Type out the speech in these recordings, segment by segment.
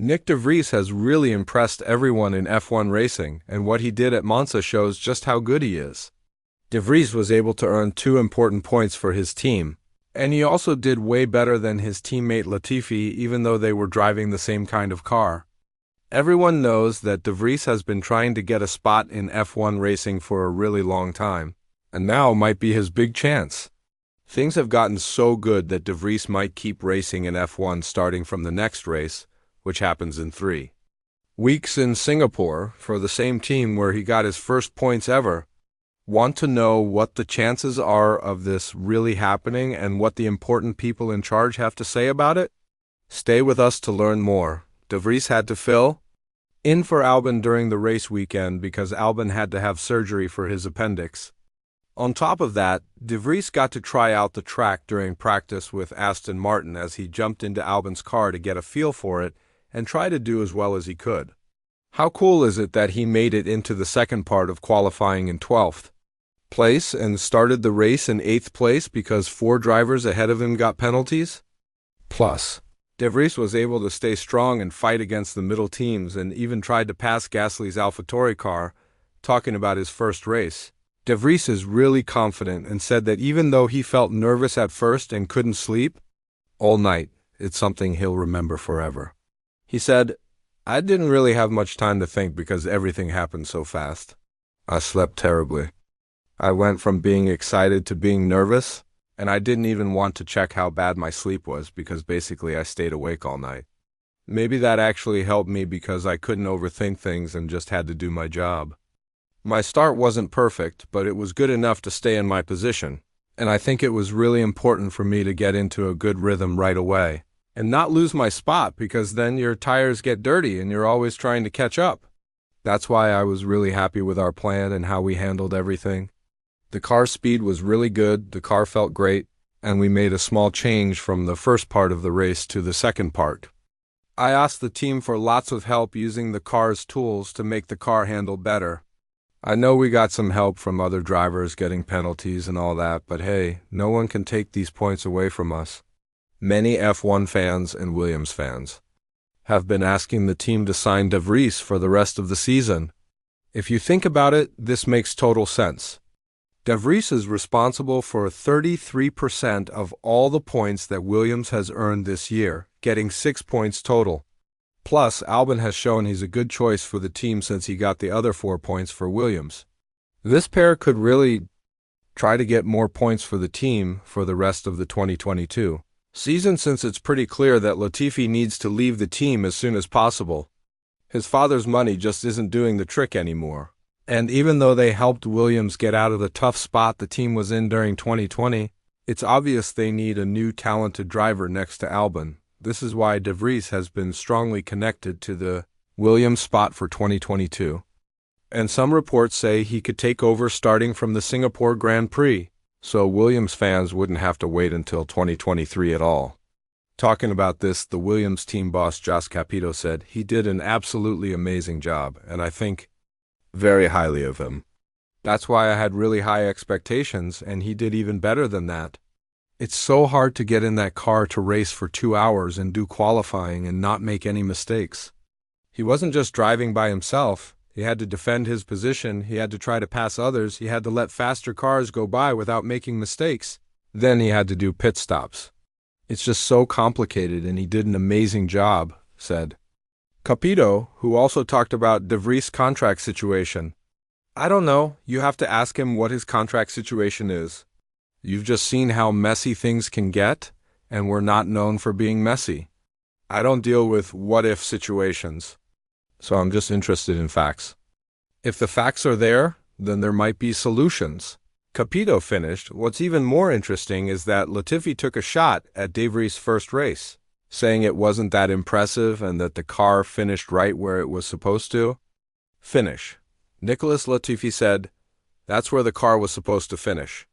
Nick de Vries has really impressed everyone in F1 racing, and what he did at Monza shows just how good he is. De Vries was able to earn 2 important points for his team, and he also did way better than his teammate Latifi, even though they were driving the same kind of car. Everyone knows that de Vries has been trying to get a spot in F1 racing for a really long time, and now might be his big chance. Things have gotten so good that de Vries might keep racing in F1 starting from the next race, which happens in 3 weeks in Singapore, for the same team where he got his first points ever. Want to know what the chances are of this really happening and what the important people in charge have to say about it? Stay with us to learn more. De Vries had to fill in for Albon during the race weekend because Albon had to have surgery for his appendix. On top of that, de Vries got to try out the track during practice with Aston Martin as he jumped into Albon's car to get a feel for it and try to do as well as he could. How cool is it that he made it into the second part of qualifying in 12th place and started the race in 8th place because 4 drivers ahead of him got penalties? Plus, de Vries was able to stay strong and fight against the middle teams and even tried to pass Gasly's AlphaTauri car, talking about his first race. De Vries is really confident and said that even though he felt nervous at first and couldn't sleep all night, it's something he'll remember forever. He said, "I didn't really have much time to think because everything happened so fast. I slept terribly. I went from being excited to being nervous, and I didn't even want to check how bad my sleep was because basically I stayed awake all night. Maybe that actually helped me because I couldn't overthink things and just had to do my job. My start wasn't perfect, but it was good enough to stay in my position, and I think it was really important for me to get into a good rhythm right away and not lose my spot because then your tires get dirty and you're always trying to catch up. That's why I was really happy with our plan and how we handled everything. The car speed was really good, the car felt great, and we made a small change from the first part of the race to the second part. I asked the team for lots of help using the car's tools to make the car handle better. I know we got some help from other drivers getting penalties and all that, but hey, no one can take these points away from us. Many F1 fans and Williams fans have been asking the team to sign de Vries for the rest of the season. If you think about it, this makes total sense. De Vries is responsible for 33% of all the points that Williams has earned this year, getting 6 points total. Plus, Albon has shown he's a good choice for the team since he got the other 4 points for Williams. This pair could really try to get more points for the team for the rest of the 2022 season since it's pretty clear that Latifi needs to leave the team as soon as possible. His father's money just isn't doing the trick anymore. And even though they helped Williams get out of the tough spot the team was in during 2020, it's obvious they need a new talented driver next to Albon. This is why de Vries has been strongly connected to the Williams spot for 2022. And some reports say he could take over starting from the Singapore Grand Prix, so Williams fans wouldn't have to wait until 2023 at all. Talking about this, the Williams team boss Joss Capito said he did an absolutely amazing job, and I think very highly of him. That's why I had really high expectations, and he did even better than that. It's so hard to get in that car to race for 2 hours and do qualifying and not make any mistakes. He wasn't just driving by himself. He had to defend his position, he had to try to pass others, he had to let faster cars go by without making mistakes. Then he had to do pit stops. It's just so complicated, and he did an amazing job, said Capito, who also talked about de Vries' contract situation. I don't know, you have to ask him what his contract situation is. You've just seen how messy things can get, and we're not known for being messy. I don't deal with what-if situations, so I'm just interested in facts. If the facts are there, then there might be solutions. Capito finished. What's even more interesting is that Latifi took a shot at de Vries' first race, saying it wasn't that impressive and that the car finished right where it was supposed to finish. Nicholas Latifi said, "That's where the car was supposed to finish.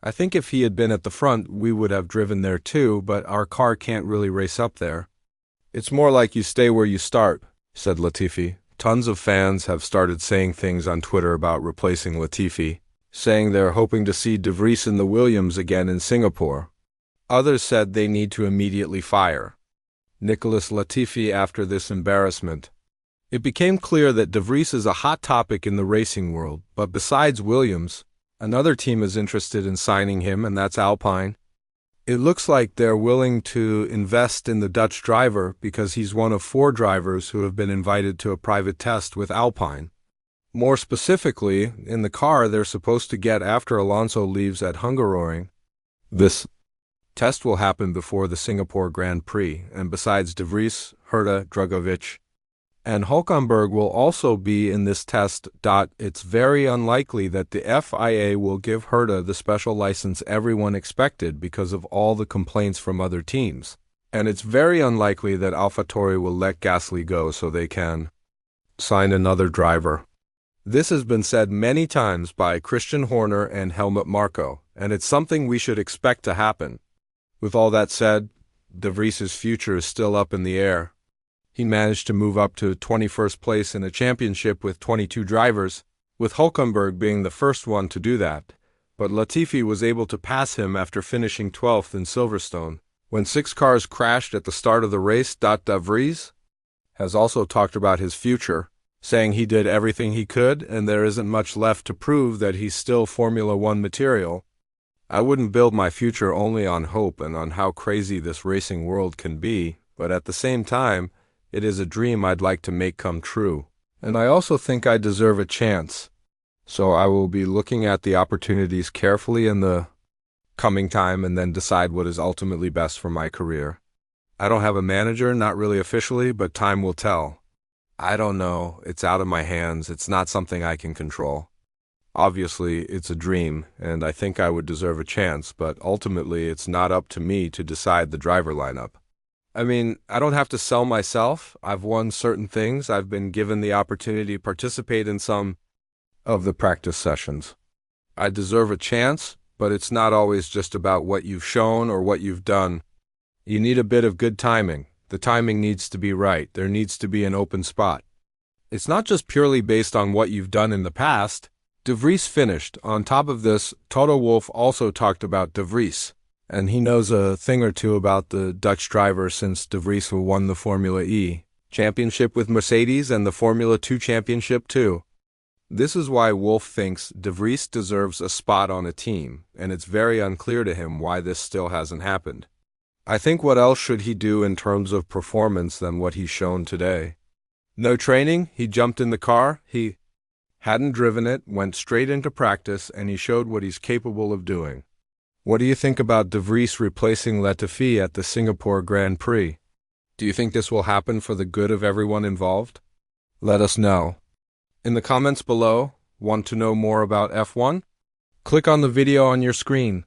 I think if he had been at the front, we would have driven there too, but our car can't really race up there. It's more like you stay where you start," said Latifi. Tons of fans have started saying things on Twitter about replacing Latifi, saying they're hoping to see de Vries in the Williams again in Singapore. Others said they need to immediately fire Nicholas Latifi after this embarrassment. It became clear that De Vries is a hot topic in the racing world, but besides Williams, another team is interested in signing him, and that's Alpine. It looks like they're willing to invest in the Dutch driver because he's one of 4 drivers who have been invited to a private test with Alpine. More specifically, in the car they're supposed to get after Alonso leaves at Hungaroring. This test will happen before the Singapore Grand Prix, and besides De Vries, Herta, Drugovich, and Hulkenberg will also be in this test. It's very unlikely that the FIA will give Herta the special license everyone expected because of all the complaints from other teams. And it's very unlikely that AlphaTauri will let Gasly go so they can sign another driver. This has been said many times by Christian Horner and Helmut Marko, and it's something we should expect to happen. With all that said, De Vries' future is still up in the air. He managed to move up to 21st place in a championship with 22 drivers, with Hulkenberg being the first one to do that. But Latifi was able to pass him after finishing 12th in Silverstone, when 6 cars crashed at the start of the race. De Vries has also talked about his future, saying he did everything he could and there isn't much left to prove that he's still Formula One material. I wouldn't build my future only on hope and on how crazy this racing world can be, but at the same time, it is a dream I'd like to make come true. And I also think I deserve a chance. So I will be looking at the opportunities carefully in the coming time and then decide what is ultimately best for my career. I don't have a manager, not really officially, but time will tell. I don't know. It's out of my hands. It's not something I can control. Obviously, it's a dream, and I think I would deserve a chance, but ultimately it's not up to me to decide the driver lineup. I mean, I don't have to sell myself. I've won certain things. I've been given the opportunity to participate in some of the practice sessions. I deserve a chance, but it's not always just about what you've shown or what you've done. You need a bit of good timing. The timing needs to be right. There needs to be an open spot. It's not just purely based on what you've done in the past. De Vries finished. On top of this, Toto Wolff also talked about De Vries, and he knows a thing or two about the Dutch driver since De Vries won the Formula E championship with Mercedes and the Formula 2 championship too. This is why Wolff thinks De Vries deserves a spot on a team, and it's very unclear to him why this still hasn't happened. I think what else should he do in terms of performance than what he's shown today? No training, he jumped in the car, he hadn't driven it, went straight into practice, and he showed what he's capable of doing. What do you think about De Vries replacing Latifi at the Singapore Grand Prix? Do you think this will happen for the good of everyone involved? Let us know. In the comments below, want to know more about F1? Click on the video on your screen.